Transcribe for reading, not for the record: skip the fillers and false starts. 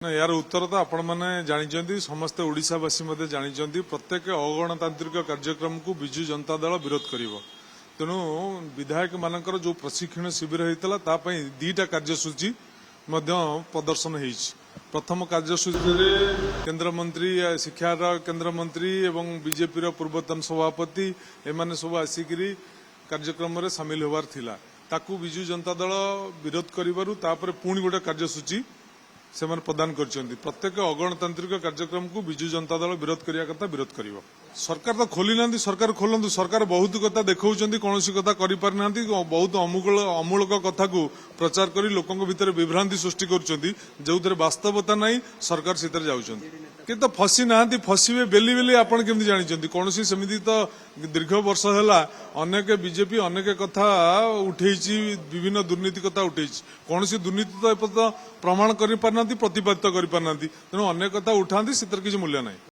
यार उत्तर तो आपण मैंने जानी समस्ते ओडिशावासी जानी प्रत्येक अगणतांत्रिक कार्यक्रम को विजु जनता दल विरोध कर तेणु विधायक मानकर जो प्रशिक्षण शिविर होता दीटा कार्यसूची प्रदर्शन हो प्रथम कार्यसूची केंद्र मंत्री शिक्षार केंद्र मंत्री एवं बीजेपी पूर्वतन सभापति एमाने सब आसिक कार्यक्रम रे सामिल होवार थिला ताकू विजु जनता दल विरोध कर पुणी गोटे कार्यसूची से प्रदान कर प्रत्येक अगणतांत्रिक कार्यक्रम को विजु जनता दल विरोध करिया कथा विरोध करिवो सरकार तो खोली ना सरकार खोलंतु सरकार बहुत कथा देखौचंदी कौन कथा करि पार ना बहुत अमूलक कथा को प्रचार करी लोकंक भितर विभ्रांति सृष्टि करुचंदी जो वास्तवता नहीं सरकार से जाउचंदी कि तो फसी ना फसवे बेली बेली आपण केमती जानी कौन सेमती तो दीर्घ वर्ष है अनेक बीजेपी अनेक कथा उठे विभिन्न दुर्नीति कथा उठे कौन दुर्नीति तो एपर्यंत प्रमाण कर पारना प्रतिपादित कर पारना तेणु अनेक कथा उठाती से किसी मूल्य नहीं।